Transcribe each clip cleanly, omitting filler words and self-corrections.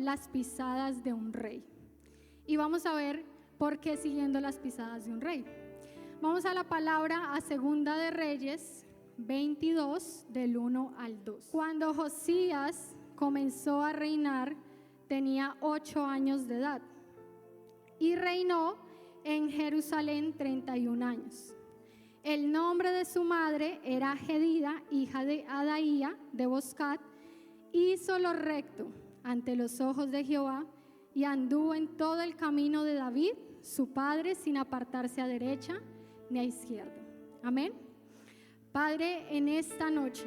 las pisadas de un rey. Y vamos a ver por qué siguiendo las pisadas de un rey. Vamos a la palabra a Segunda de Reyes 22 del 1 al 2. Cuando Josías comenzó a reinar, tenía 8 años de edad y reinó en Jerusalén 31 años. El nombre de su madre era Jedida, hija de Adaía de Boscat. Hizo lo recto ante los ojos de Jehová y anduvo en todo el camino de David, su padre, sin apartarse a derecha ni a izquierda. Amén. Padre, en esta noche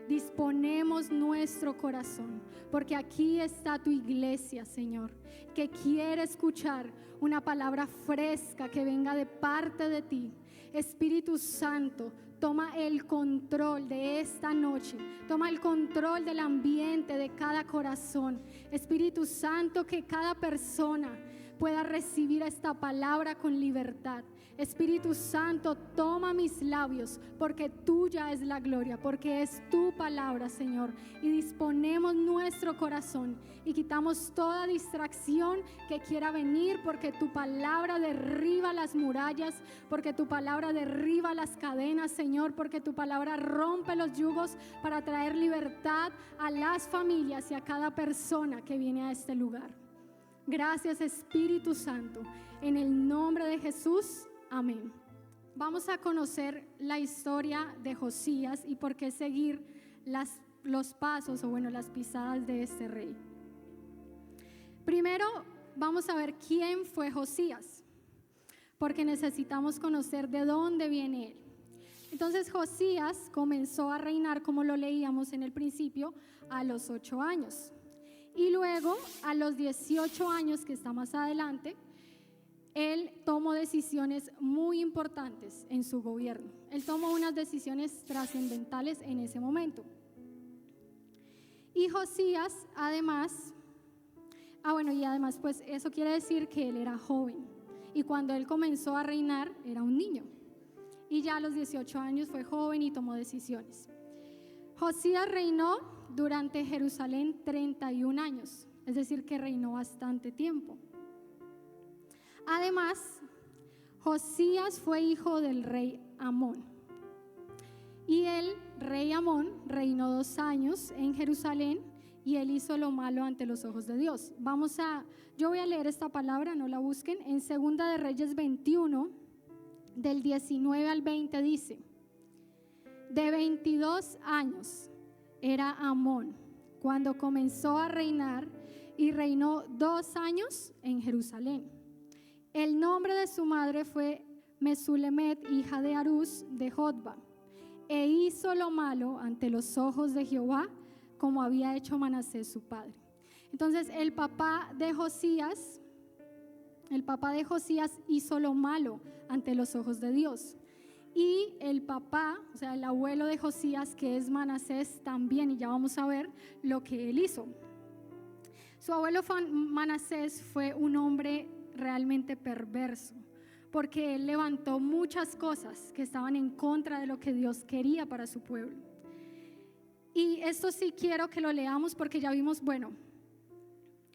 disponemos nuestro corazón, porque aquí está tu iglesia, Señor, que quiere escuchar una palabra fresca que venga de parte de ti. Espíritu Santo, toma el control de esta noche, toma el control del ambiente de cada corazón. Espíritu Santo, que cada persona pueda recibir esta palabra con libertad. Espíritu Santo, toma mis labios, porque tuya es la gloria, porque es tu palabra, Señor. Y disponemos nuestro corazón y quitamos toda distracción que quiera venir, porque tu palabra derriba las murallas, porque tu palabra derriba las cadenas, Señor, porque tu palabra rompe los yugos para traer libertad a las familias y a cada persona que viene a este lugar. Gracias, Espíritu Santo, en el nombre de Jesús. Amén. Vamos a conocer la historia de Josías y por qué seguir los pasos las pisadas de este rey. Primero vamos a ver quién fue Josías, porque necesitamos conocer de dónde viene él. Entonces Josías comenzó a reinar, como lo leíamos en el principio, a los 8 años. Y luego a los 18 años, que está más adelante, él tomó decisiones muy importantes en su gobierno. Él tomó unas decisiones trascendentales en ese momento. Y Josías, además, pues eso quiere decir que él era joven. Y cuando él comenzó a reinar, era un niño. Y ya a los 18 años fue joven y tomó decisiones. Josías reinó durante Jerusalén 31 años, es decir, que reinó bastante tiempo. Además, Josías fue hijo del rey Amón. Y el rey Amón reinó 2 años en Jerusalén y él hizo lo malo ante los ojos de Dios. Yo voy a leer esta palabra, no la busquen. En Segunda de Reyes 21, del 19 al 20 dice: de 22 años era Amón cuando comenzó a reinar y reinó 2 años en Jerusalén. El nombre de su madre fue Mesulemet, hija de Harús de Jotba, e hizo lo malo ante los ojos de Jehová, como había hecho Manasés su padre. Entonces el papá de Josías hizo lo malo ante los ojos de Dios. Y el papá, o sea, el abuelo de Josías, que es Manasés también, y ya vamos a ver lo que él hizo. Su abuelo Manasés fue un hombre realmente perverso, porque él levantó muchas cosas que estaban en contra de lo que Dios quería para su pueblo. Y esto sí quiero que lo leamos, porque ya vimos,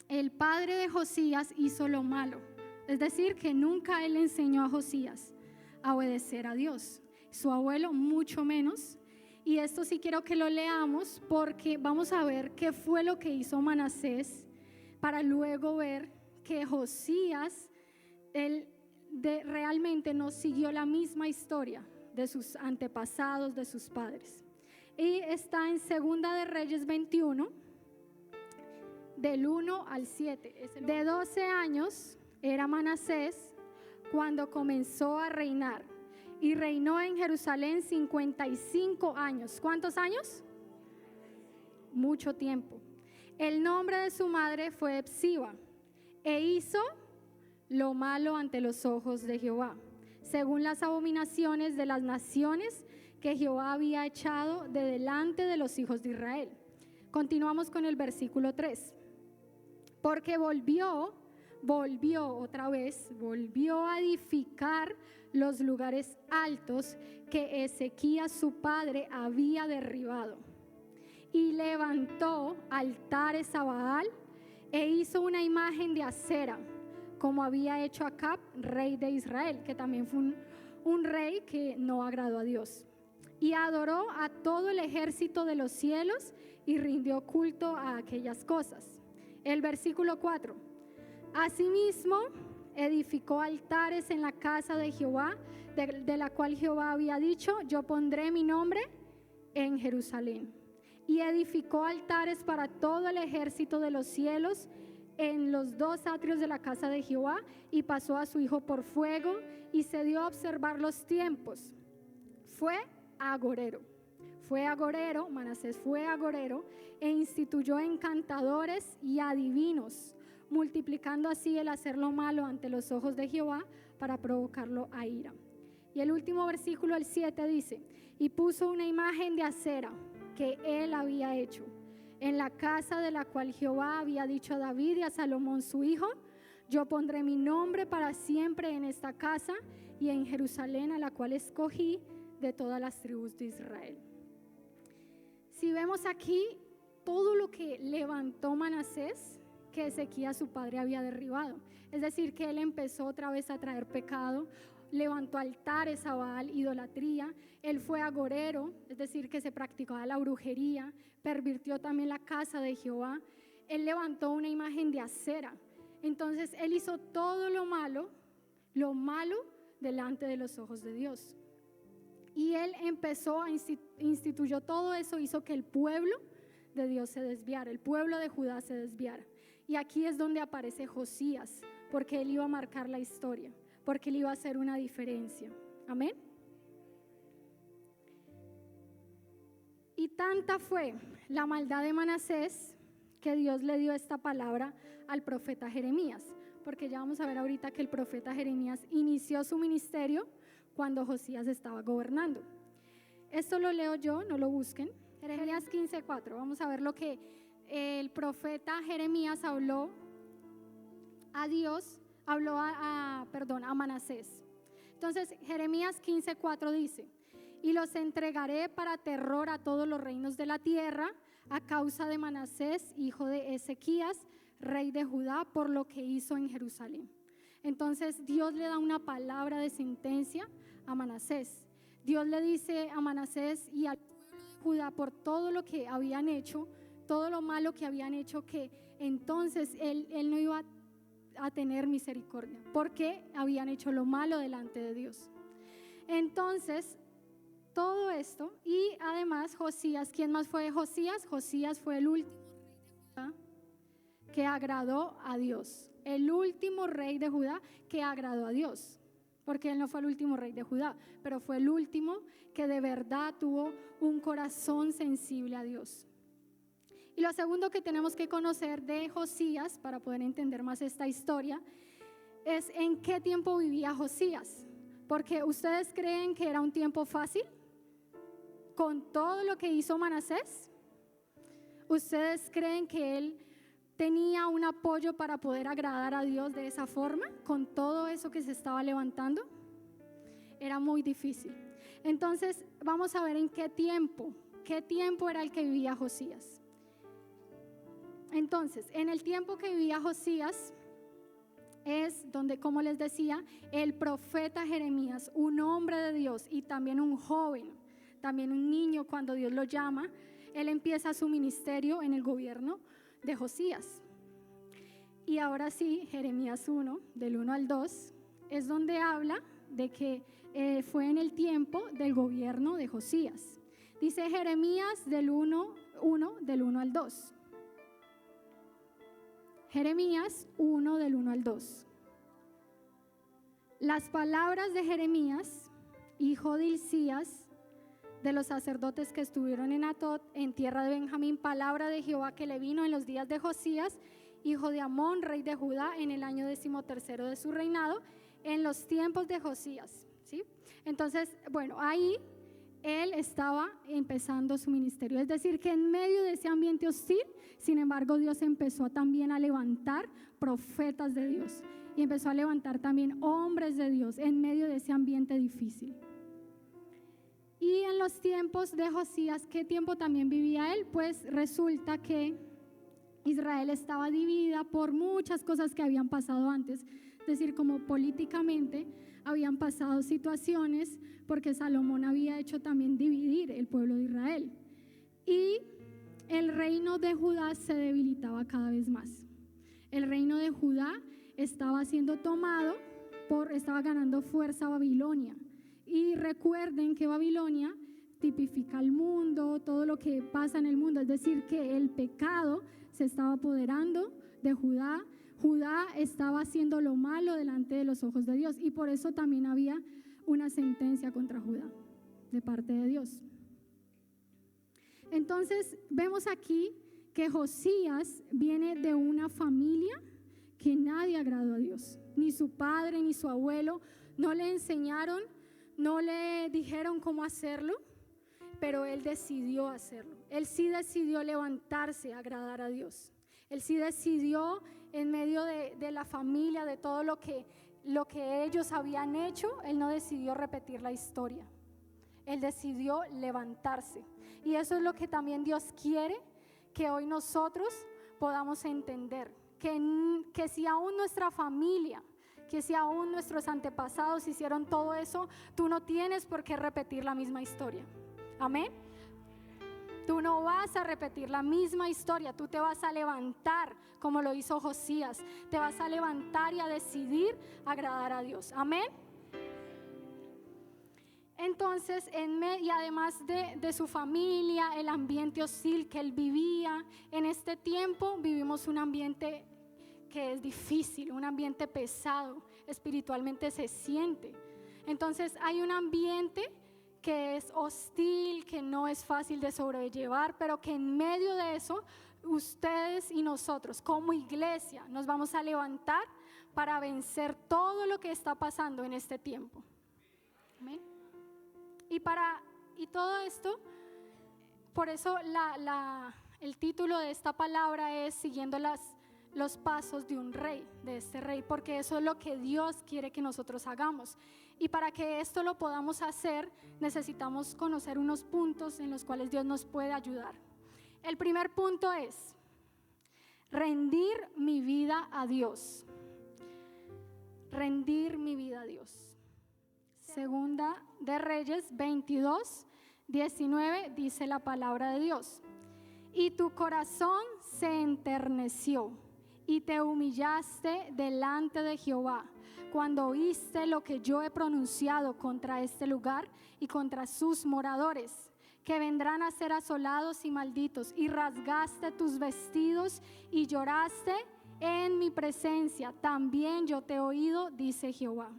el padre de Josías hizo lo malo, es decir, que nunca él enseñó a Josías a obedecer a Dios, su abuelo mucho menos. Y esto sí quiero que lo leamos, porque vamos a ver qué fue lo que hizo Manasés, para luego ver que Josías, realmente no siguió la misma historia de sus antepasados, de sus padres. Y está en Segunda de Reyes 21, del 1 al 7. De 12 años era Manasés cuando comenzó a reinar, y reinó en Jerusalén 55 años. ¿Cuántos años? Mucho tiempo. El nombre de su madre fue Epsiba, e hizo lo malo ante los ojos de Jehová, según las abominaciones de las naciones que Jehová había echado de delante de los hijos de Israel. Continuamos con el versículo 3. Porque volvió a edificar los lugares altos que Ezequías su padre había derribado, y levantó altares a Baal e hizo una imagen de acera, como había hecho Acab, rey de Israel, que también fue un rey que no agradó a Dios. Y adoró a todo el ejército de los cielos y rindió culto a aquellas cosas. El versículo 4. Asimismo, edificó altares en la casa de Jehová, de la cual Jehová había dicho: yo pondré mi nombre en Jerusalén. Y edificó altares para todo el ejército de los cielos en los 2 atrios de la casa de Jehová, y pasó a su hijo por fuego, y se dio a observar los tiempos. Fue agorero, Manasés fue agorero, e instituyó encantadores y adivinos, multiplicando así el hacer lo malo ante los ojos de Jehová para provocarlo a ira. Y el último versículo, el 7, dice: y puso una imagen de acera que él había hecho en la casa de la cual Jehová había dicho a David y a Salomón su hijo: yo pondré mi nombre para siempre en esta casa y en Jerusalén, a la cual escogí de todas las tribus de Israel. Si vemos aquí todo lo que levantó Manasés, que Ezequías su padre había derribado, es decir, que él empezó otra vez a traer pecado, levantó altares a Baal, idolatría. Él fue agorero, es decir, que se practicaba la brujería, pervirtió también la casa de Jehová. Él levantó una imagen de acera. Entonces él hizo todo lo malo delante de los ojos de Dios. Y él empezó a instituyó todo eso, hizo que el pueblo de Dios se desviara, el pueblo de Judá se desviara. Y aquí es donde aparece Josías, porque él iba a marcar la historia, porque él iba a hacer una diferencia. Amén. Y tanta fue la maldad de Manasés que Dios le dio esta palabra al profeta Jeremías, porque ya vamos a ver ahorita que el profeta Jeremías inició su ministerio cuando Josías estaba gobernando. Esto lo leo yo, no lo busquen. Jeremías 15:4. Vamos a ver lo que el profeta Jeremías habló a Dios, a Manasés. Entonces Jeremías 15:4 dice: y los entregaré para terror a todos los reinos de la tierra, a causa de Manasés, hijo de Ezequías, rey de Judá, por lo que hizo en Jerusalén. Entonces Dios le da una palabra de sentencia a Manasés. Dios le dice a Manasés y al pueblo de Judá por todo lo que habían hecho, todo lo malo que habían hecho, que entonces él no iba a tener misericordia, porque habían hecho lo malo delante de Dios. Entonces, todo esto, y además Josías, ¿quién más fue Josías? Josías fue el último rey de Judá que agradó a Dios, el último rey de Judá que agradó a Dios, porque él no fue el último rey de Judá, pero fue el último que de verdad tuvo un corazón sensible a Dios. Y lo segundo que tenemos que conocer de Josías para poder entender más esta historia es en qué tiempo vivía Josías, porque ¿ustedes creen que era un tiempo fácil con todo lo que hizo Manasés? ¿Ustedes creen que él tenía un apoyo para poder agradar a Dios de esa forma, con todo eso que se estaba levantando? Era muy difícil. Entonces vamos a ver en qué tiempo era el que vivía Josías. Entonces, en el tiempo que vivía Josías es donde, como les decía, el profeta Jeremías, un hombre de Dios y también un joven, también un niño, cuando Dios lo llama, él empieza su ministerio en el gobierno de Josías. Y ahora sí, Jeremías 1, del 1 al 2, es donde habla de que fue en el tiempo del gobierno de Josías. Dice Jeremías del 1 al 2. Jeremías 1 del 1 al 2. Las palabras de Jeremías, hijo de Hilcías, de los sacerdotes que estuvieron en Atot, en tierra de Benjamín, palabra de Jehová que le vino en los días de Josías, hijo de Amón, rey de Judá, en el año 13 de su reinado, en los tiempos de Josías, ¿sí? Entonces, bueno, ahí él estaba empezando su ministerio, es decir, que en medio de ese ambiente hostil, sin embargo, Dios empezó también a levantar profetas de Dios y empezó a levantar también hombres de Dios en medio de ese ambiente difícil. Y en los tiempos de Josías, ¿qué tiempo también vivía él? Pues resulta que Israel estaba dividida por muchas cosas que habían pasado antes, es decir, como políticamente habían pasado situaciones porque Salomón había hecho también dividir el pueblo de Israel. Y el reino de Judá se debilitaba cada vez más. El reino de Judá estaba siendo tomado estaba ganando fuerza Babilonia. Y recuerden que Babilonia tipifica el mundo, todo lo que pasa en el mundo, es decir, que el pecado se estaba apoderando de Judá. Judá estaba haciendo lo malo delante de los ojos de Dios, y por eso también había una sentencia contra Judá de parte de Dios. Entonces vemos aquí que Josías viene de una familia que nadie agradó a Dios, ni su padre ni su abuelo no le enseñaron, no le dijeron cómo hacerlo, pero él decidió hacerlo. Él sí decidió levantarse a agradar a Dios. Él sí decidió, en medio de la familia, de todo lo que ellos habían hecho, él no decidió repetir la historia. Él decidió levantarse. Y eso es lo que también Dios quiere que hoy nosotros podamos entender. Que si aún nuestra familia, que si aún nuestros antepasados hicieron todo eso, tú no tienes por qué repetir la misma historia. Amén. Tú no vas a repetir la misma historia, tú te vas a levantar como lo hizo Josías, te vas a levantar y a decidir agradar a Dios. Amén. Entonces, y además de su familia, el ambiente hostil que él vivía, en este tiempo vivimos un ambiente que es difícil, un ambiente pesado, espiritualmente se siente. Entonces hay un ambiente que es hostil, que no es fácil de sobrellevar, pero que en medio de eso, ustedes y nosotros como iglesia nos vamos a levantar para vencer todo lo que está pasando en este tiempo. Amén. Y todo esto, por eso el título de esta palabra es siguiendo los pasos de un rey, de este rey, porque eso es lo que Dios quiere que nosotros hagamos. Y para que esto lo podamos hacer, necesitamos conocer unos puntos en los cuales Dios nos puede ayudar. El primer punto es rendir mi vida a Dios. Rendir mi vida a Dios. Segunda de Reyes 22:19 dice la palabra de Dios: y tu corazón se enterneció y te humillaste delante de Jehová cuando oíste lo que yo he pronunciado contra este lugar y contra sus moradores, que vendrán a ser asolados y malditos, y rasgaste tus vestidos y lloraste en mi presencia. También yo te he oído, dice Jehová.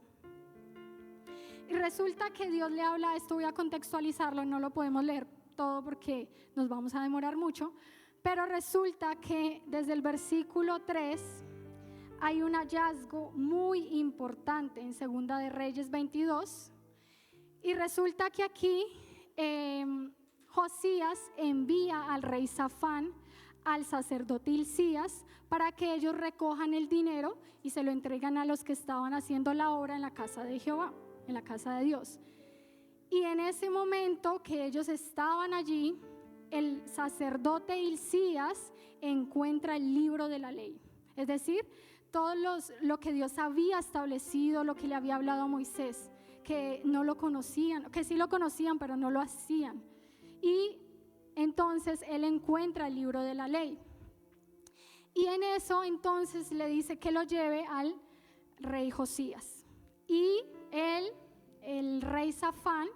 Y resulta que Dios le habla, esto voy a contextualizarlo, no lo podemos leer todo porque nos vamos a demorar mucho, pero resulta que desde el versículo 3 hay un hallazgo muy importante en Segunda de Reyes 22, y resulta que aquí Josías envía al rey Safán, al sacerdote Hilcías, para que ellos recojan el dinero y se lo entregan a los que estaban haciendo la obra en la casa de Jehová, en la casa de Dios. Y en ese momento que ellos estaban allí, el sacerdote Hilcías encuentra el libro de la ley, es decir, todo lo que Dios había establecido, lo que le había hablado a Moisés, que no lo conocían, que sí lo conocían pero no lo hacían. Y entonces él encuentra el libro de la ley, y en eso entonces le dice que lo lleve al rey Josías. Y el rey Safán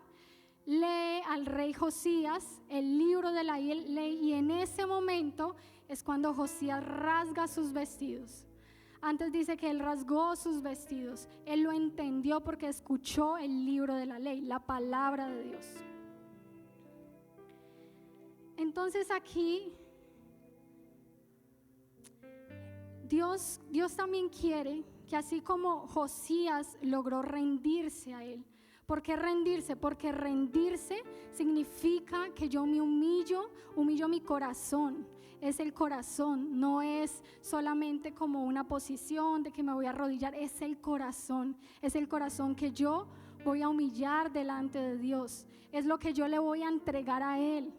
lee al rey Josías el libro de la ley, y en ese momento es cuando Josías rasga sus vestidos. Antes dice que él rasgó sus vestidos, él lo entendió porque escuchó el libro de la ley, la palabra de Dios. Entonces aquí Dios también quiere que así como Josías logró rendirse a él. ¿Por qué rendirse? Porque rendirse significa que yo me humillo mi corazón. Es el corazón, no es solamente como una posición de que me voy a arrodillar, es el corazón que yo voy a humillar delante de Dios, es lo que yo le voy a entregar a Él.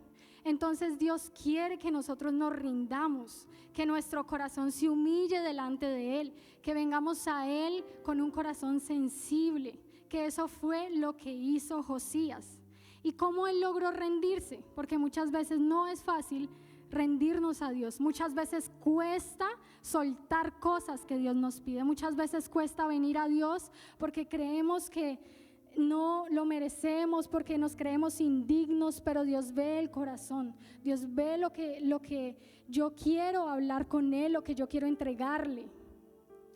Entonces Dios quiere que nosotros nos rindamos, que nuestro corazón se humille delante de Él, que vengamos a Él con un corazón sensible, que eso fue lo que hizo Josías. ¿Y cómo él logró rendirse? Porque muchas veces no es fácil rendirnos a Dios. Muchas veces cuesta soltar cosas que Dios nos pide. Muchas veces cuesta venir a Dios porque creemos que no lo merecemos, porque nos creemos indignos, pero Dios ve el corazón. Dios ve lo que yo quiero hablar con Él, lo que yo quiero entregarle.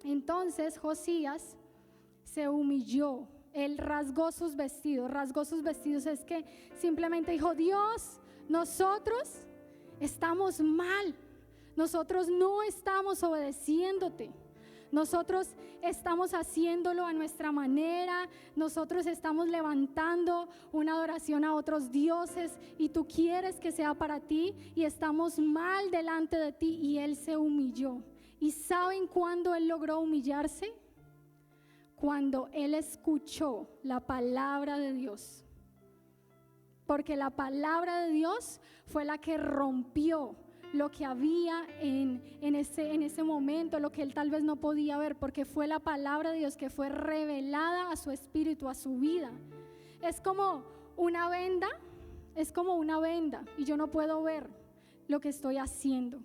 Entonces Josías se humilló. Él rasgó sus vestidos. Es que simplemente dijo: Dios, nosotros estamos mal, nosotros no estamos obedeciéndote, nosotros estamos haciéndolo a nuestra manera, nosotros estamos levantando una adoración a otros dioses y tú quieres que sea para ti y estamos mal delante de ti. Y él se humilló. ¿Y saben cuándo él logró humillarse? Cuando él escuchó la palabra de Dios, porque la palabra de Dios fue la que rompió lo que había en ese momento, lo que él tal vez no podía ver, porque fue la palabra de Dios que fue revelada a su espíritu, a su vida. Es como una venda y yo no puedo ver lo que estoy haciendo.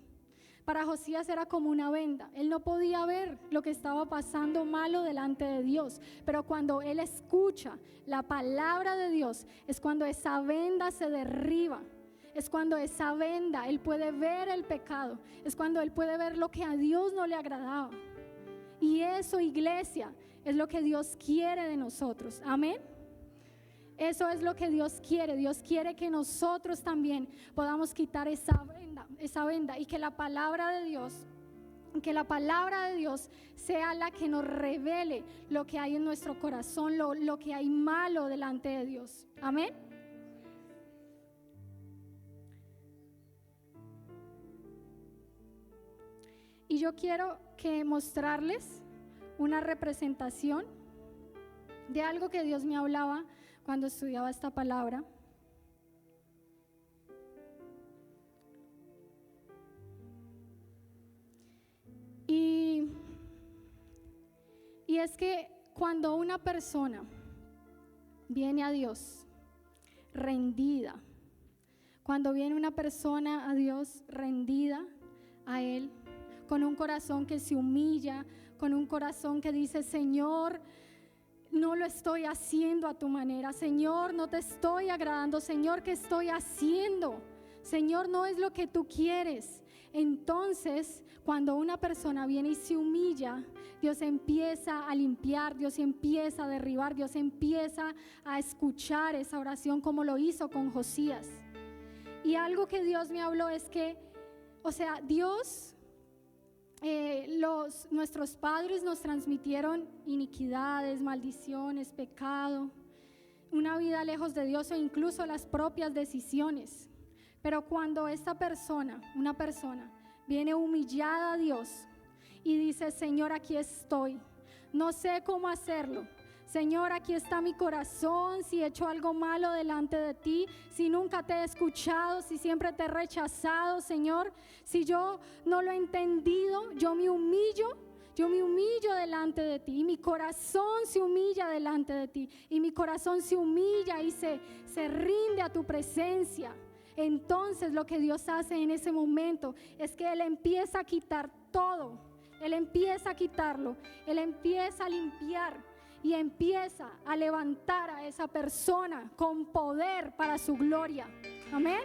Para Josías era como una venda. Él no podía ver lo que estaba pasando malo delante de Dios. Pero cuando él escucha la palabra de Dios, es cuando esa venda se derriba. Es cuando esa venda, él puede ver el pecado. Es cuando él puede ver lo que a Dios no le agradaba. Y eso, iglesia, es lo que Dios quiere de nosotros. Amén. Eso es lo que Dios quiere. Dios quiere que nosotros también podamos quitar esa venda y que la palabra de Dios sea la que nos revele lo que hay en nuestro corazón, lo que hay malo delante de Dios. Amén. Y yo quiero mostrarles una representación de algo que Dios me hablaba cuando estudiaba esta palabra. Y es que cuando una persona viene a Dios rendida, cuando viene una persona a Dios rendida a Él, con un corazón que se humilla, con un corazón que dice: Señor, no lo estoy haciendo a tu manera, Señor, no te estoy agradando, Señor, ¿qué estoy haciendo? Señor, no es lo que tú quieres. Entonces, cuando una persona viene y se humilla, Dios empieza a limpiar, Dios empieza a derribar, Dios empieza a escuchar esa oración como lo hizo con Josías. Y algo que Dios me habló es que, Dios, nuestros padres nos transmitieron iniquidades, maldiciones, pecado, una vida lejos de Dios o incluso las propias decisiones. Pero cuando una persona viene humillada a Dios y dice: Señor, aquí estoy, no sé cómo hacerlo, Señor, aquí está mi corazón, si he hecho algo malo delante de ti, si nunca te he escuchado, si siempre te he rechazado, Señor, si yo no lo he entendido, yo me humillo delante de ti, y mi corazón se humilla delante de ti, y mi corazón se humilla y se rinde a tu presencia. Entonces lo que Dios hace en ese momento es que Él empieza a quitar todo, Él empieza a quitarlo, Él empieza a limpiar y empieza a levantar a esa persona con poder para su gloria. Amén.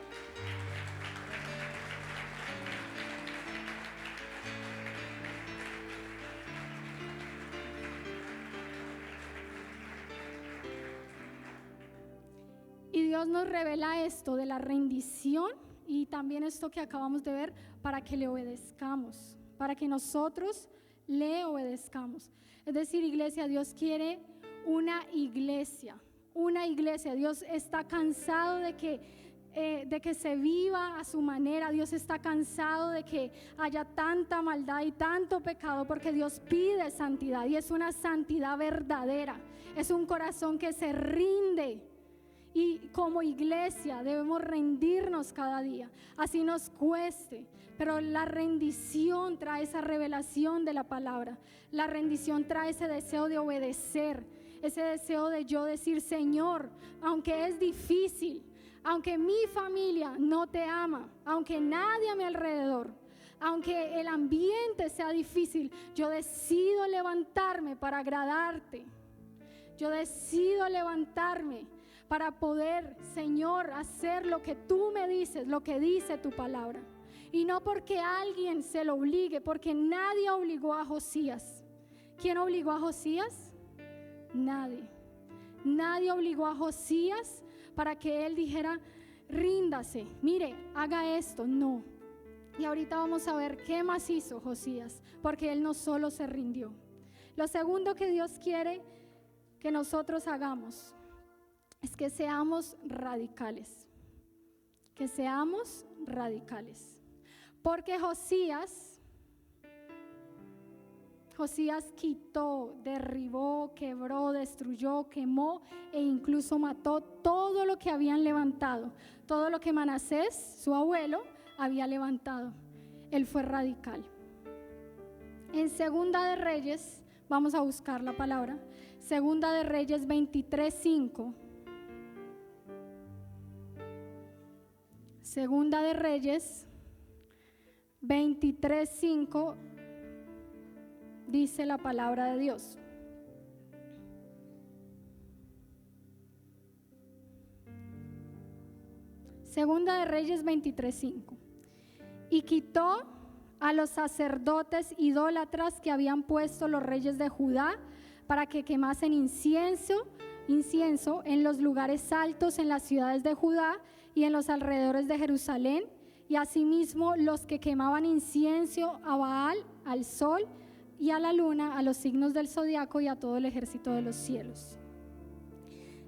Y Dios nos revela esto de la rendición y también esto que acabamos de ver, para que le obedezcamos, para que nosotros le obedezcamos. Es decir, iglesia, Dios quiere una iglesia. Dios está cansado de que se viva a su manera. Dios está cansado de que haya tanta maldad y tanto pecado, porque Dios pide santidad, y es una santidad verdadera. Es un corazón que se rinde Y como iglesia debemos rendirnos cada día, así nos cueste, pero la rendición trae esa revelación de la palabra. La rendición trae ese deseo de obedecer, ese deseo de yo decir: Señor, aunque es difícil, aunque mi familia no te ama, aunque nadie a mi alrededor, aunque el ambiente sea difícil, yo decido levantarme para agradarte. Yo decido levantarme para poder, Señor, hacer lo que tú me dices, lo que dice tu palabra. Y no porque alguien se lo obligue, porque nadie obligó a Josías. ¿Quién obligó a Josías? Nadie. Nadie obligó a Josías para que él dijera: ríndase, mire, haga esto. No. Y ahorita vamos a ver qué más hizo Josías, porque él no solo se rindió. Lo segundo que Dios quiere que nosotros hagamos es que seamos radicales. Que seamos radicales. Porque Josías quitó, derribó, quebró, destruyó, quemó e incluso mató todo lo que habían levantado, todo lo que Manasés, su abuelo, había levantado. Él fue radical. En Segunda de Reyes, vamos a buscar la palabra, Segunda de Reyes 23:5. Segunda de Reyes 23:5 dice la palabra de Dios. Segunda de Reyes 23:5. Y quitó a los sacerdotes idólatras que habían puesto los reyes de Judá para que quemasen incienso en los lugares altos en las ciudades de Judá y en los alrededores de Jerusalén, y asimismo los que quemaban incienso a Baal, al sol y a la luna, a los signos del zodiaco y a todo el ejército de los cielos.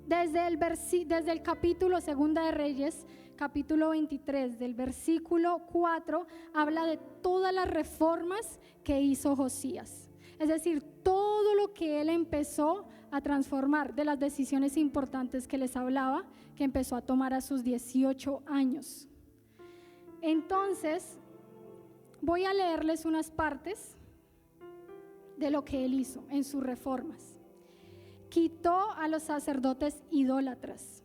Desde el capítulo Segunda de Reyes, capítulo 23, del versículo 4, habla de todas las reformas que hizo Josías. Es decir, todo lo que él empezó a transformar, de las decisiones importantes que les hablaba, que empezó a tomar a sus 18 años. Entonces, voy a leerles unas partes de lo que él hizo en sus reformas. Quitó a los sacerdotes idólatras.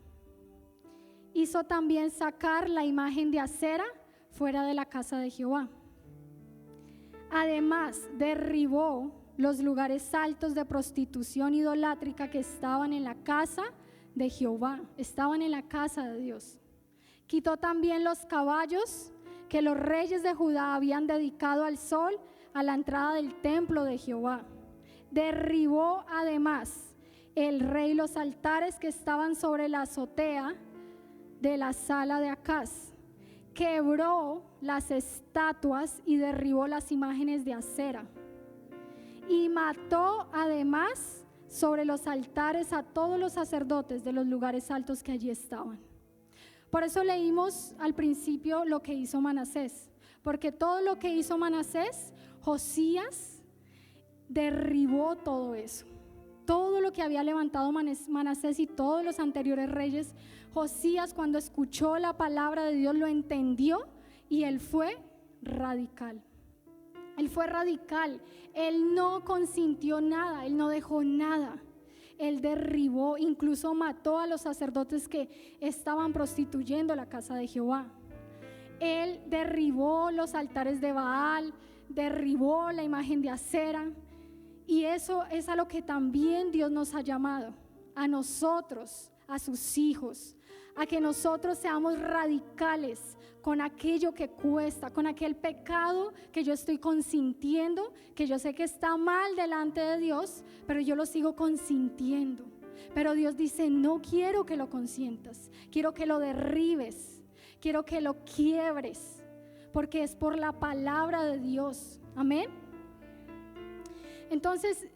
Hizo también sacar la imagen de Acera fuera de la casa de Jehová. Además, derribó los lugares altos de prostitución idolátrica que estaban en la casa de Jehová, estaban en la casa de Dios. Quitó también los caballos que los reyes de Judá habían dedicado al sol a la entrada del templo de Jehová. Derribó además el rey los altares que estaban sobre la azotea de la sala de Acaz. Quebró las estatuas y derribó las imágenes de Acera. Y mató además sobre los altares a todos los sacerdotes de los lugares altos que allí estaban. Por eso leímos al principio lo que hizo Manasés, porque todo lo que hizo Manasés, Josías derribó todo eso. Todo lo que había levantado Manasés y todos los anteriores reyes, Josías, cuando escuchó la palabra de Dios, lo entendió y él fue radical. Él fue radical. Él no consintió nada, él no dejó nada. Él derribó, incluso mató a los sacerdotes que estaban prostituyendo la casa de Jehová. Él derribó los altares de Baal, derribó la imagen de Acera. Y eso es a lo que también Dios nos ha llamado, a nosotros, a sus hijos, a que nosotros seamos radicales con aquello que cuesta, con aquel pecado que yo estoy consintiendo, que yo sé que está mal delante de Dios, pero yo lo sigo consintiendo. Pero Dios dice: no quiero que lo consientas, quiero que lo derribes, quiero que lo quiebres, porque es por la palabra de Dios. Amén. Entonces,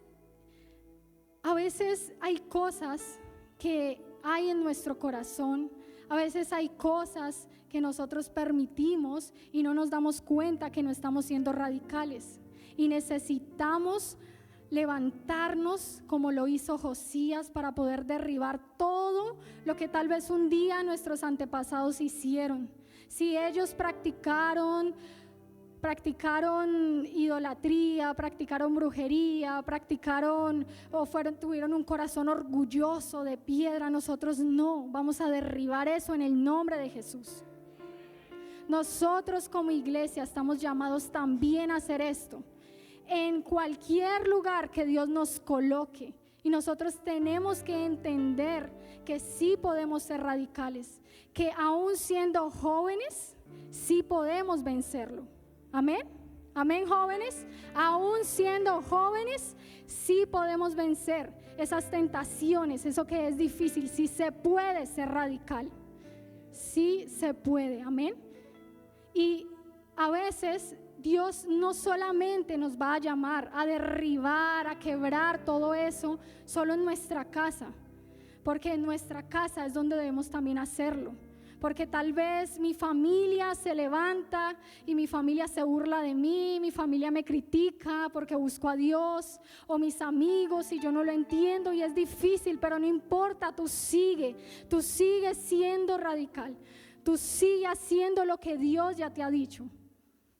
a veces hay cosas que hay en nuestro corazón, a veces hay cosas que nosotros permitimos y no nos damos cuenta que no estamos siendo radicales, y necesitamos levantarnos como lo hizo Josías para poder derribar todo lo que tal vez un día nuestros antepasados hicieron. Si ellos practicaron idolatría, practicaron brujería, tuvieron un corazón orgulloso de piedra, nosotros no, vamos a derribar eso en el nombre de Jesús. Nosotros como iglesia estamos llamados también a hacer esto en cualquier lugar que Dios nos coloque, y nosotros tenemos que entender que sí podemos ser radicales, que aún siendo jóvenes sí podemos vencerlo. Amén, amén, jóvenes. Aún siendo jóvenes sí podemos vencer esas tentaciones, eso que es difícil. Sí se puede ser radical, sí se puede, amén. Y a veces Dios no solamente nos va a llamar a derribar, a quebrar todo eso solo en nuestra casa, porque en nuestra casa es donde debemos también hacerlo. Porque tal vez mi familia se levanta y mi familia se burla de mí, mi familia me critica porque busco a Dios, o mis amigos, y yo no lo entiendo y es difícil, pero no importa, tú sigues siendo radical, tú sigues haciendo lo que Dios ya te ha dicho,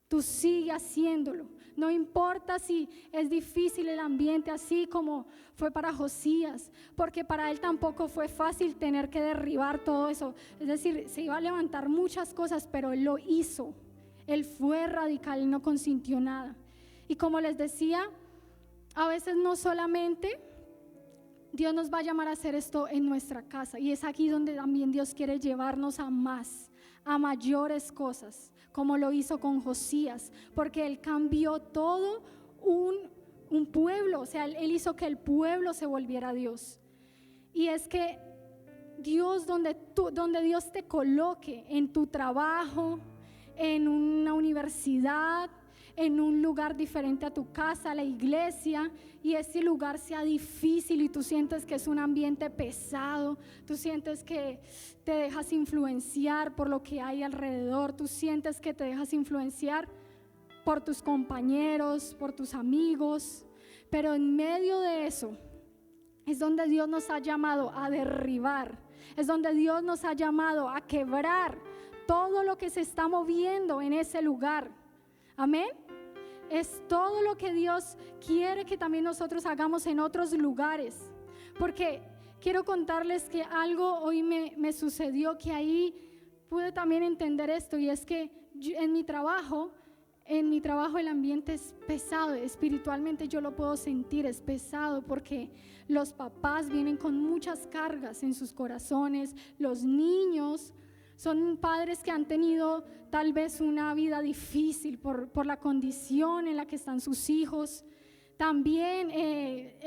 tú sigues haciéndolo. No importa si es difícil el ambiente, así como fue para Josías, porque para él tampoco fue fácil tener que derribar todo eso. Es decir, se iba a levantar muchas cosas, pero él lo hizo. Él fue radical y no consintió nada. Y como les decía, a veces no solamente Dios nos va a llamar a hacer esto en nuestra casa, y es aquí donde también Dios quiere llevarnos a más, a mayores cosas, como lo hizo con Josías, porque él cambió todo un pueblo. O sea, él hizo que el pueblo se volviera a Dios. Y es que Dios, donde Dios te coloque, en tu trabajo, en una universidad, en un lugar diferente a tu casa, la iglesia, y ese lugar sea difícil y tú sientes que es un ambiente pesado, tú sientes que te dejas influenciar por lo que hay alrededor, tú sientes que te dejas influenciar por tus compañeros, por tus amigos, pero en medio de eso es donde Dios nos ha llamado a derribar, es donde Dios nos ha llamado a quebrar todo lo que se está moviendo en ese lugar. Amén. Es todo lo que Dios quiere que también nosotros hagamos en otros lugares. Porque quiero contarles que algo hoy me sucedió, que ahí pude también entender esto, y es que en mi trabajo el ambiente es pesado, espiritualmente yo lo puedo sentir, es pesado, porque los papás vienen con muchas cargas en sus corazones, los niños son padres que han tenido tal vez una vida difícil por la condición en la que están sus hijos. También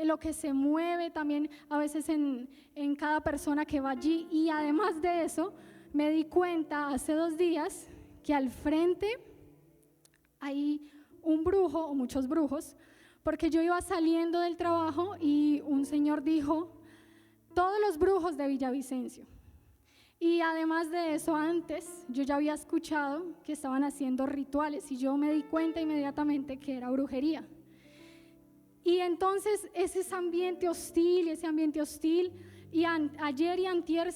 lo que se mueve también a veces en cada persona que va allí. Y además de eso, me di cuenta hace 2 días que al frente hay un brujo o muchos brujos, porque yo iba saliendo del trabajo y un señor dijo: todos los brujos de Villavicencio. Y además de eso, antes yo ya había escuchado que estaban haciendo rituales y yo me di cuenta inmediatamente que era brujería. Y entonces ese ambiente hostil, y ayer y antier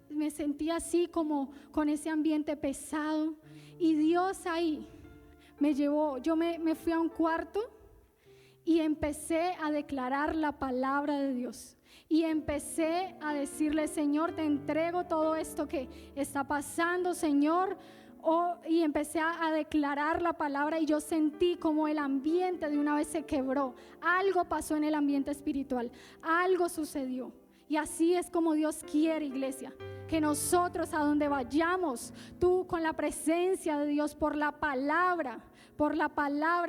me sentía así como con ese ambiente pesado, y Dios ahí me llevó. Yo me fui a un cuarto y empecé a declarar la palabra de Dios. Y empecé a decirle: Señor, te entrego todo esto que está pasando, Señor. Y empecé a declarar la palabra, y yo sentí como el ambiente de una vez se quebró. Algo pasó en el ambiente espiritual, algo sucedió. Y así es como Dios quiere, iglesia, que nosotros a donde vayamos, tú con la presencia de Dios, por la palabra,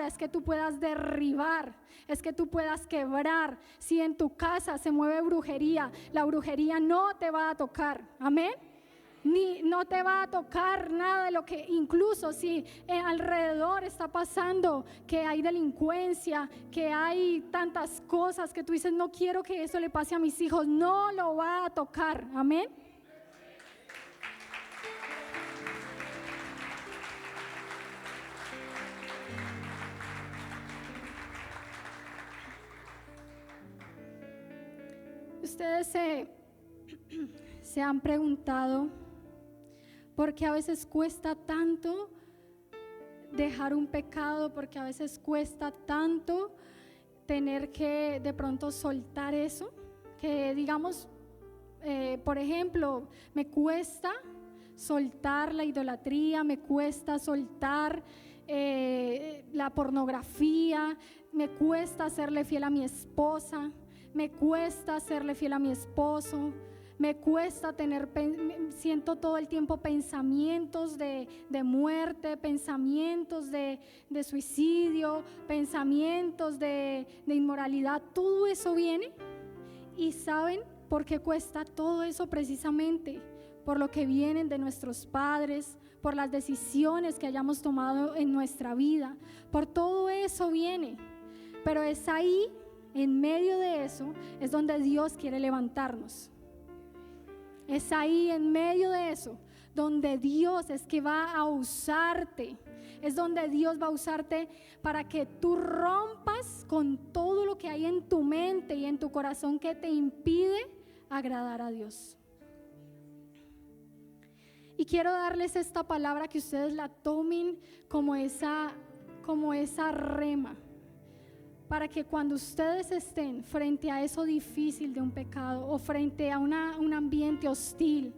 es que tú puedas derribar, es que tú puedas quebrar. Si en tu casa se mueve brujería, la brujería no te va a tocar, amén. Ni no te va a tocar nada de lo que, incluso si alrededor está pasando, que hay delincuencia, que hay tantas cosas que tú dices: no quiero que eso le pase a mis hijos, no lo va a tocar, amén. Ustedes se han preguntado por qué a veces cuesta tanto dejar un pecado, porque a veces cuesta tanto tener que de pronto soltar eso, que digamos, por ejemplo, me cuesta soltar la idolatría, me cuesta soltar la pornografía, me cuesta serle fiel a mi esposa, me cuesta serle fiel a mi esposo, me cuesta siento todo el tiempo pensamientos de muerte, pensamientos de suicidio, pensamientos de inmoralidad. Todo eso viene. ¿Y saben por qué cuesta todo eso? Precisamente por lo que vienen de nuestros padres, por las decisiones que hayamos tomado en nuestra vida. Por todo eso viene. Pero es ahí, en medio de eso, es donde Dios quiere levantarnos. Es ahí, en medio de eso, donde Dios es que va a usarte. Es donde Dios va a usarte para que tú rompas con todo lo que hay en tu mente y en tu corazón que te impide agradar a Dios. Y quiero darles esta palabra, que ustedes la tomen como esa rema, para que cuando ustedes estén frente a eso difícil de un pecado, o frente a un ambiente hostil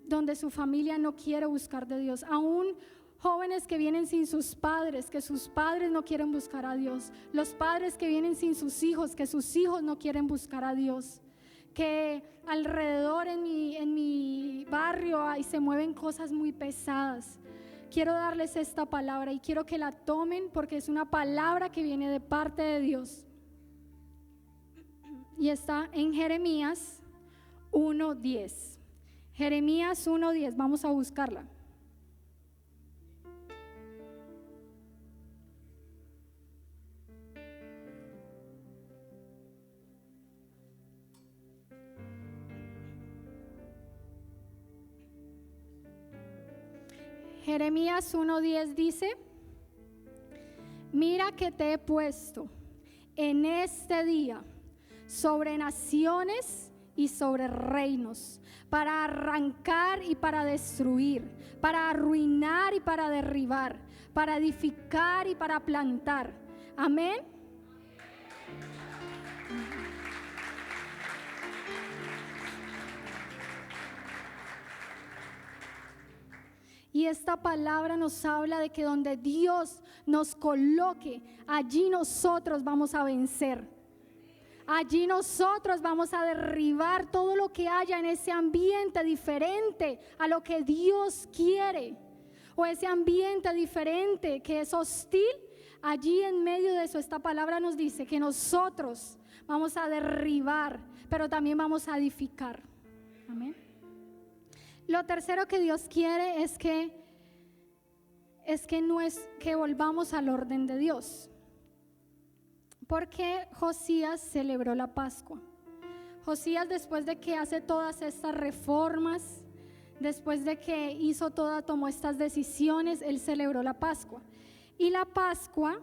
donde su familia no quiere buscar de Dios, aún jóvenes que vienen sin sus padres, que sus padres no quieren buscar a Dios, los padres que vienen sin sus hijos, que sus hijos no quieren buscar a Dios, que alrededor en mi barrio se mueven cosas muy pesadas. Quiero darles esta palabra y quiero que la tomen, porque es una palabra que viene de parte de Dios. Y está en Jeremías 1:10. Jeremías 1:10, vamos a buscarla. Jeremías 1:10 dice: mira que te he puesto en este día sobre naciones y sobre reinos, para arrancar y para destruir, para arruinar y para derribar, para edificar y para plantar. Amén. Y esta palabra nos habla de que donde Dios nos coloque, allí nosotros vamos a vencer. Allí nosotros vamos a derribar todo lo que haya en ese ambiente diferente a lo que Dios quiere, o ese ambiente diferente que es hostil. Allí en medio de eso, esta palabra nos dice que nosotros vamos a derribar, pero también vamos a edificar. Amén. Lo tercero que Dios quiere es que volvamos al orden de Dios. Porque Josías celebró la Pascua. Josías, después de que hace todas estas reformas, después de que tomó estas decisiones, él celebró la Pascua. Y la Pascua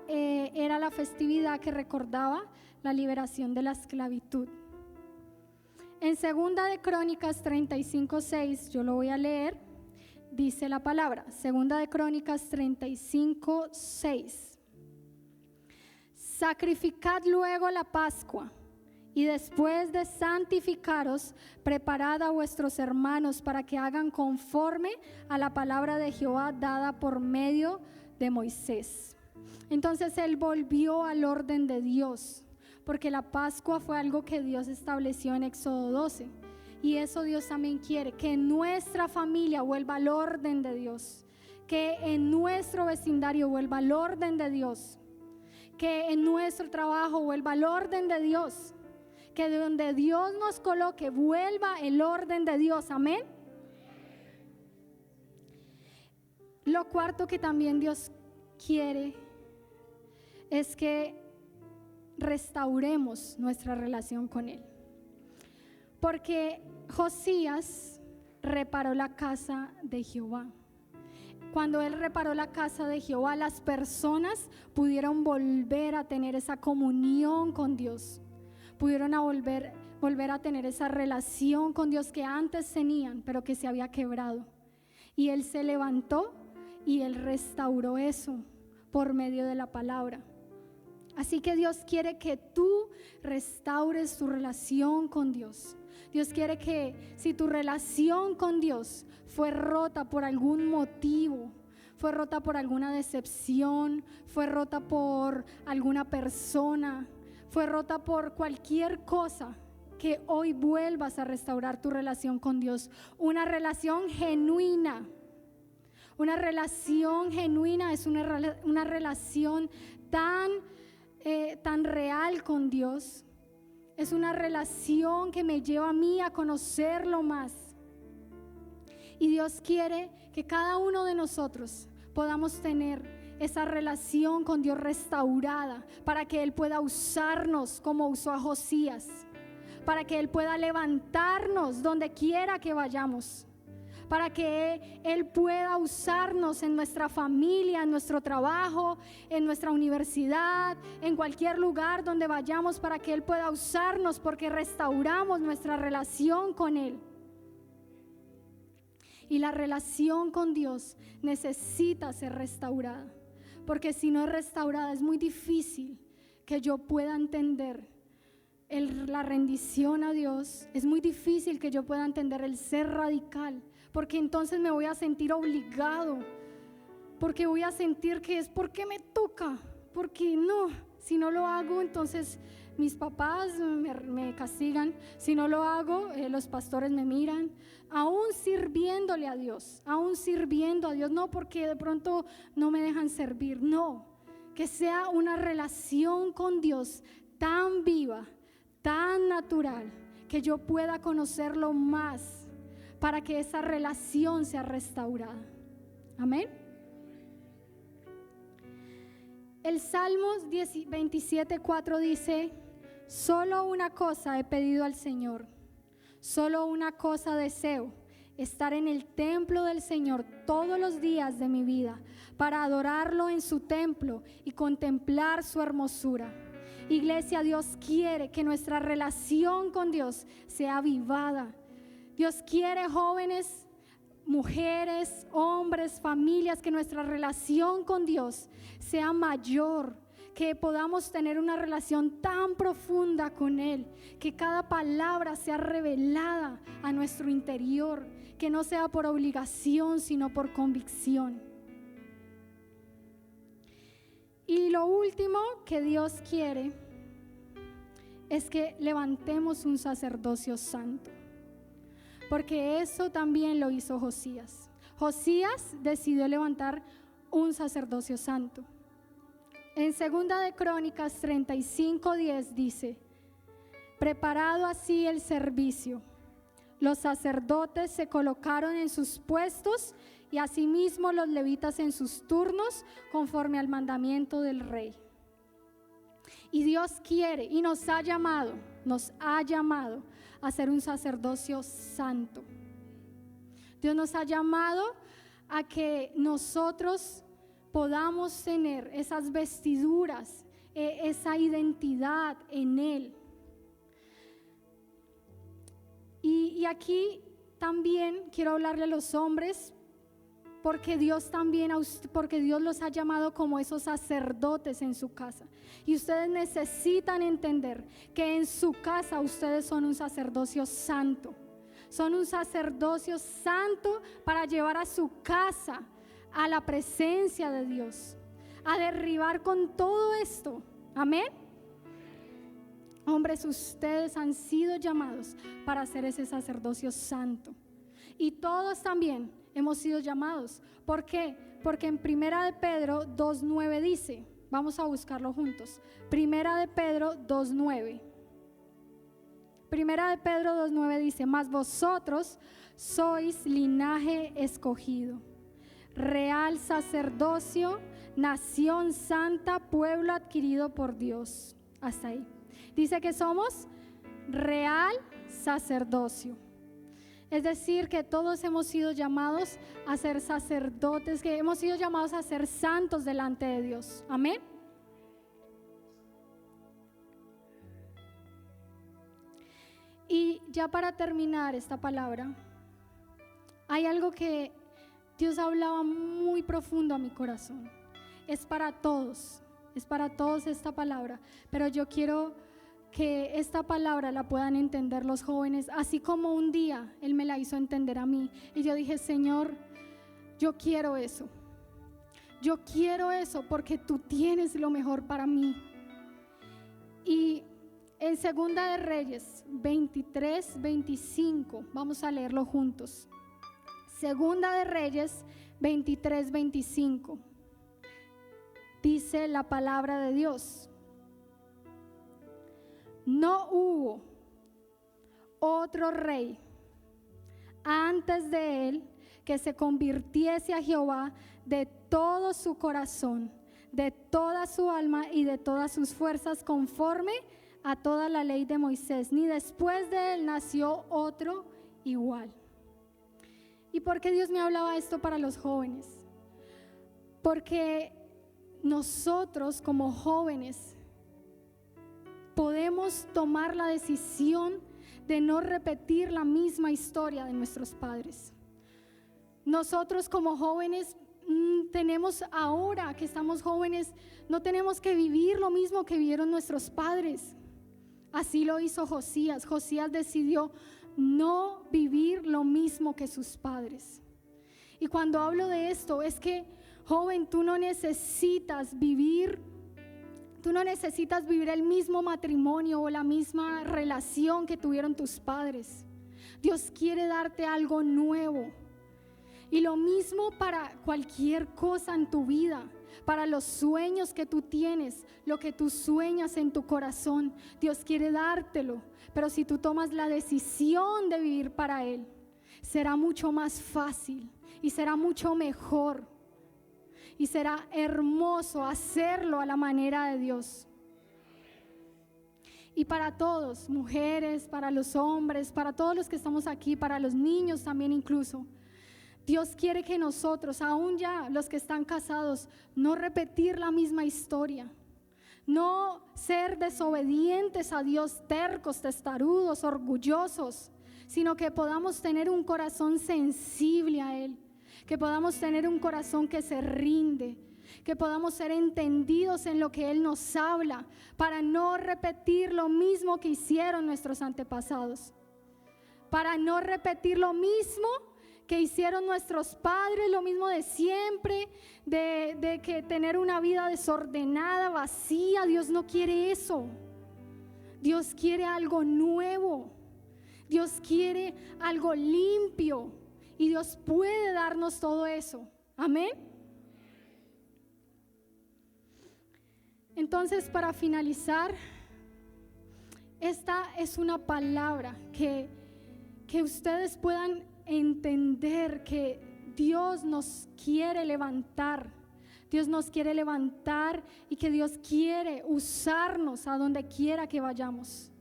era la festividad que recordaba la liberación de la esclavitud. En 2 de Crónicas 35:6, yo lo voy a leer, dice la palabra, 2 de Crónicas 35:6. Sacrificad luego la Pascua, y después de santificaros, preparad a vuestros hermanos para que hagan conforme a la palabra de Jehová dada por medio de Moisés. Entonces él volvió al orden de Dios, porque la Pascua fue algo que Dios estableció en Éxodo 12. Y eso Dios también quiere, que nuestra familia vuelva al orden de Dios, que en nuestro vecindario vuelva al orden de Dios, que en nuestro trabajo vuelva al orden de Dios, que de donde Dios nos coloque vuelva el orden de Dios. Amén. Lo cuarto que también Dios quiere es que restauremos nuestra relación con Él, porque Josías reparó la casa de Jehová. cuando Él reparó la casa de Jehová, las personas pudieron volver a tener esa comunión con Dios, pudieron volver a tener esa relación con Dios que antes tenían, pero que se había quebrado. Y Él se levantó y Él restauró eso por medio de la palabra. Así que Dios quiere que tú restaures tu relación con Dios. Dios quiere que si tu relación con Dios fue rota por algún motivo, fue rota por alguna decepción, fue rota por alguna persona, fue rota por cualquier cosa, que hoy vuelvas a restaurar tu relación con Dios. Una relación genuina. Una relación genuina es una relación tan real con Dios. Es una relación que me lleva a mí a conocerlo más. Y Dios quiere que cada uno de nosotros podamos tener esa relación con Dios restaurada, para que Él pueda usarnos como usó a Josías, para que Él pueda levantarnos donde quiera que vayamos, para que Él pueda usarnos en nuestra familia, en nuestro trabajo, en nuestra universidad, en cualquier lugar donde vayamos, para que Él pueda usarnos, porque restauramos nuestra relación con Él. Y la relación con Dios necesita ser restaurada, porque si no es restaurada es muy difícil que yo pueda entender la rendición a Dios. Es muy difícil que yo pueda entender el ser radical, porque entonces me voy a sentir obligado, porque voy a sentir que es porque me toca, porque no, si no lo hago entonces mis papás me castigan, si no lo hago los pastores me miran, aún sirviéndole a Dios, aún sirviendo a Dios, no porque de pronto no me dejan servir, no, que sea una relación con Dios tan viva, tan natural, que yo pueda conocerlo más, para que esa relación sea restaurada. Amén. El Salmos 27:4 dice: solo una cosa he pedido al Señor, solo una cosa deseo, estar en el templo del Señor todos los días de mi vida, para adorarlo en su templo y contemplar su hermosura. Iglesia, Dios quiere que nuestra relación con Dios sea avivada. Dios quiere, jóvenes, mujeres, hombres, familias, que nuestra relación con Dios sea mayor, que podamos tener una relación tan profunda con Él, que cada palabra sea revelada a nuestro interior, que no sea por obligación, sino por convicción. Y lo último que Dios quiere es que levantemos un sacerdocio santo, porque eso también lo hizo Josías. Josías decidió levantar un sacerdocio santo. En 2 de Crónicas 35:10 dice: preparado así el servicio, los sacerdotes se colocaron en sus puestos, y asimismo los levitas en sus turnos, conforme al mandamiento del rey. Y Dios quiere y nos ha llamado a ser un sacerdocio santo. Dios nos ha llamado a que nosotros podamos tener esas vestiduras, esa identidad en Él. Y aquí también quiero hablarle a los hombres, porque Dios los ha llamado como esos sacerdotes en su casa. Y ustedes necesitan entender que en su casa ustedes son un sacerdocio santo. Son un sacerdocio santo para llevar a su casa a la presencia de Dios, a derribar con todo esto. Amén. Hombres, ustedes han sido llamados para hacer ese sacerdocio santo. Y todos también hemos sido llamados. ¿Por qué? Porque en 1 de Pedro 2:9 dice, vamos a buscarlo juntos. 1 de Pedro 2:9. 1 de Pedro 2:9 dice: mas vosotros sois linaje escogido, real sacerdocio, nación santa, pueblo adquirido por Dios. Hasta ahí. Dice que somos real sacerdocio. Es decir, que todos hemos sido llamados a ser sacerdotes, que hemos sido llamados a ser santos delante de Dios. Amén. Y ya para terminar esta palabra, hay algo que Dios hablaba muy profundo a mi corazón. Es para todos esta palabra, pero yo quiero que esta palabra la puedan entender los jóvenes, así como un día Él me la hizo entender a mí. Y yo dije, Señor, yo quiero eso porque tú tienes lo mejor para mí. Y en Segunda de Reyes 23-25, vamos a leerlo juntos. Segunda de Reyes 23-25, dice la palabra de Dios: no hubo otro rey antes de él que se convirtiese a Jehová de todo su corazón, de toda su alma y de todas sus fuerzas, conforme a toda la ley de Moisés, ni después de él nació otro igual. ¿Y por qué Dios me hablaba esto para los jóvenes? Porque nosotros como jóvenes podemos tomar la decisión de no repetir la misma historia de nuestros padres. Nosotros como jóvenes tenemos, ahora que estamos jóvenes, no tenemos que vivir lo mismo que vivieron nuestros padres. Así lo hizo Josías. Josías decidió no vivir lo mismo que sus padres. Y cuando hablo de esto es que, joven, tú no necesitas vivir el mismo matrimonio o la misma relación que tuvieron tus padres. Dios quiere darte algo nuevo. Y lo mismo para cualquier cosa en tu vida, para los sueños que tú tienes, lo que tú sueñas en tu corazón, Dios quiere dártelo. Pero si tú tomas la decisión de vivir para Él, será mucho más fácil y será mucho mejor. Y será hermoso hacerlo a la manera de Dios. Y para todos, mujeres, para los hombres, para todos los que estamos aquí, para los niños también incluso, Dios quiere que nosotros, aún ya los que están casados, no repetir la misma historia, no ser desobedientes a Dios, tercos, testarudos, orgullosos, sino que podamos tener un corazón sensible a Él, que podamos tener un corazón que se rinde, que podamos ser entendidos en lo que Él nos habla, para no repetir lo mismo que hicieron nuestros antepasados, para no repetir lo mismo que hicieron nuestros padres, lo mismo de siempre, de que tener una vida desordenada, vacía. Dios no quiere eso. Dios quiere algo nuevo. Dios quiere algo limpio. Y Dios puede darnos todo eso. Amén. Entonces, para finalizar, esta es una palabra que ustedes puedan entender que Dios nos quiere levantar. Dios nos quiere levantar y que Dios quiere usarnos a donde quiera que vayamos.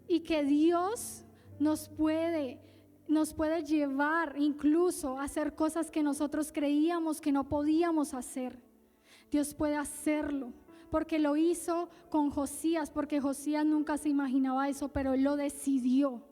Y que Dios nos puede llevar incluso a hacer cosas que nosotros creíamos que no podíamos hacer. Dios puede hacerlo, porque lo hizo con Josías, porque Josías nunca se imaginaba eso, pero él lo decidió.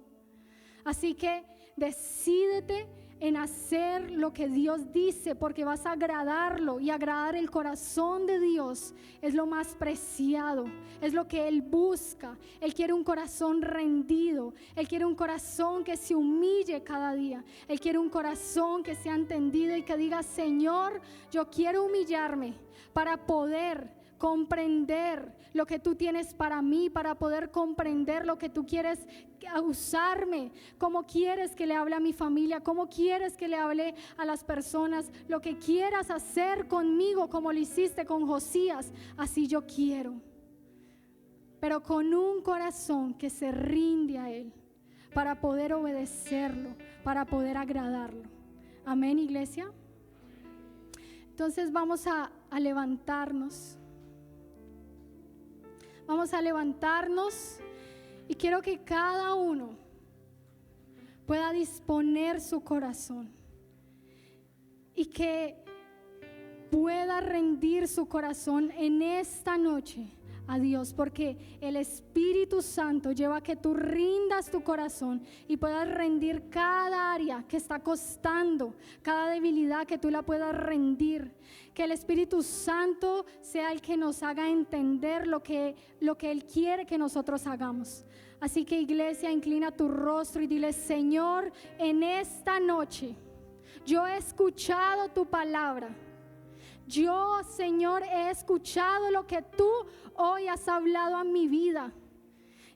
Así que decídete en hacer lo que Dios dice, porque vas a agradarlo, y agradar el corazón de Dios es lo más preciado, es lo que Él busca. Él quiere un corazón rendido, Él quiere un corazón que se humille cada día, Él quiere un corazón que sea entendido y que diga: Señor, yo quiero humillarme para poder comprender lo que tú tienes para mí, para poder comprender lo que tú quieres usarme, cómo quieres que le hable a mi familia, cómo quieres que le hable a las personas, lo que quieras hacer conmigo como lo hiciste con Josías, así yo quiero, pero con un corazón que se rinde a Él, para poder obedecerlo, para poder agradarlo. Amén, iglesia. Entonces vamos a levantarnos. Vamos a levantarnos y quiero que cada uno pueda disponer su corazón y que pueda rendir su corazón en esta noche a Dios, porque el Espíritu Santo lleva a que tú rindas tu corazón y puedas rendir cada área que está costando, cada debilidad, que tú la puedas rendir. Que el Espíritu Santo sea el que nos haga entender lo que Él quiere que nosotros hagamos. Así que, iglesia, inclina tu rostro y dile: Señor, en esta noche yo he escuchado tu palabra. Yo, Señor, he escuchado lo que tú hoy has hablado a mi vida.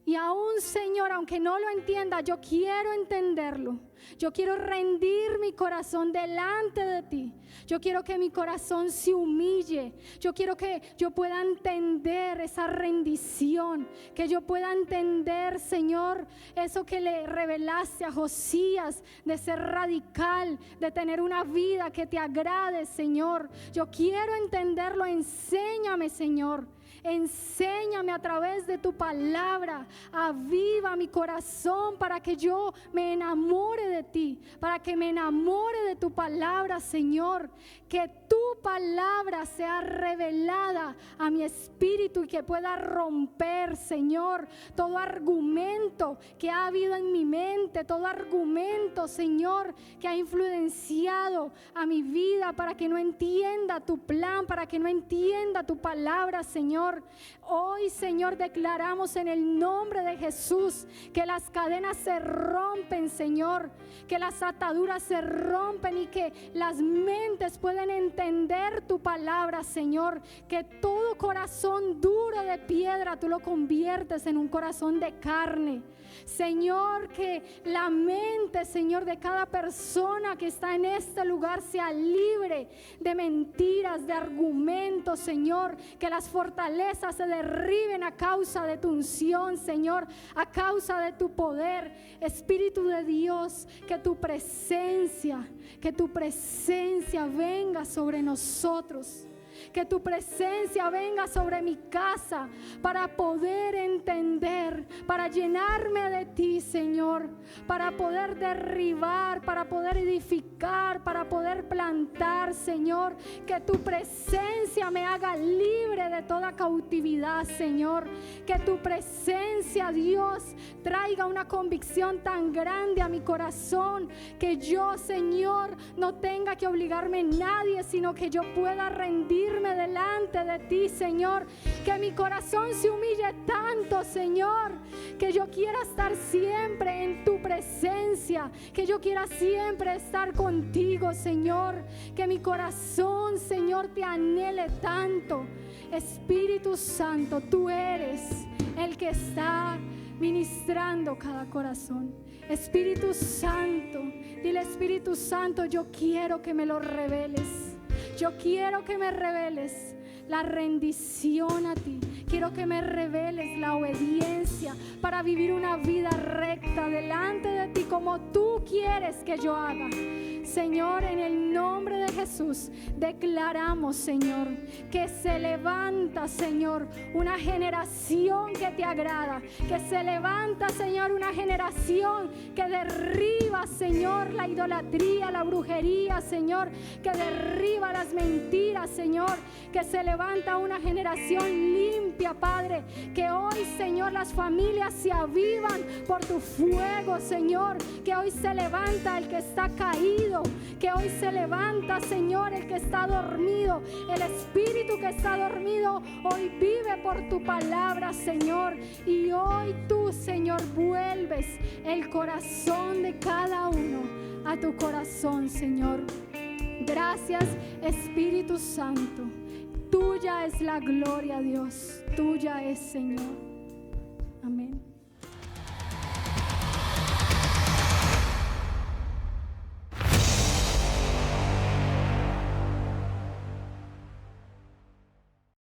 Y aún, Señor, aunque no lo entienda, yo quiero entenderlo. Yo quiero rendir mi corazón delante de ti. Yo quiero que mi corazón se humille. Yo quiero que yo pueda entender esa rendición. Que yo pueda entender, Señor, eso que le revelaste a Josías, de ser radical, de tener una vida que te agrade, Señor. Yo quiero entenderlo. Enséñame, Señor. Enséñame a través de tu palabra. Aviva mi corazón para que yo me enamore de ti, para que me enamore de tu palabra, Señor. Que tu palabra sea revelada a mi espíritu y que pueda romper, Señor, todo argumento que ha habido en mi mente, todo argumento, Señor, que ha influenciado a mi vida para que no entienda tu plan, para que no entienda tu palabra, Señor. Hoy, Señor, declaramos en el nombre de Jesús que las cadenas se rompen, Señor, que las ataduras se rompen y que las mentes pueden entender tu palabra, Señor. Que todo corazón duro de piedra tú lo conviertes en un corazón de carne, Señor. Que la mente, Señor, de cada persona que está en este lugar sea libre de mentiras, de argumentos, Señor. Que las fortalezas se derriben a causa de tu unción, Señor, a causa de tu poder. Espíritu de Dios, que tu presencia venga sobre nosotros. Que tu presencia venga sobre mi casa para poder entender, para llenarme de ti, Señor, para poder derribar, para poder edificar, para poder plantar, Señor. Que tu presencia me haga libre de toda cautividad, Señor. Que tu presencia, Dios, traiga una convicción tan grande a mi corazón que yo, Señor, no tenga que obligarme a nadie, sino que yo pueda rendirme delante de ti, Señor. Que mi corazón se humille tanto, Señor, que yo quiera estar siempre en tu presencia, que yo quiera siempre estar contigo, Señor. Que mi corazón, Señor, te anhele tanto. Espíritu Santo, tú eres el que está ministrando cada corazón. Espíritu Santo, dile: Espíritu Santo, yo quiero que me lo reveles. Yo quiero que me reveles la rendición a ti. Quiero que me reveles la obediencia para vivir una vida recta delante de ti, como tú quieres que yo haga. Señor, en el nombre de Jesús declaramos, Señor, que se levanta, Señor, una generación que te agrada. Que se levanta, Señor, una generación que derriba, Señor, la idolatría, la brujería, Señor. Que derriba las mentiras, Señor. Que se levanta una generación limpia, Padre. Que hoy, Señor, las familias se avivan por tu fuego, Señor. Que hoy se levanta el que está caído. Que hoy se levanta, Señor, el que está dormido. El espíritu que está dormido hoy vive por tu palabra, Señor. Y hoy tú, Señor, vuelves el corazón de cada uno a tu corazón, Señor. Gracias, Espíritu Santo. Tuya es la gloria, Dios. Tuya es, Señor. Amén.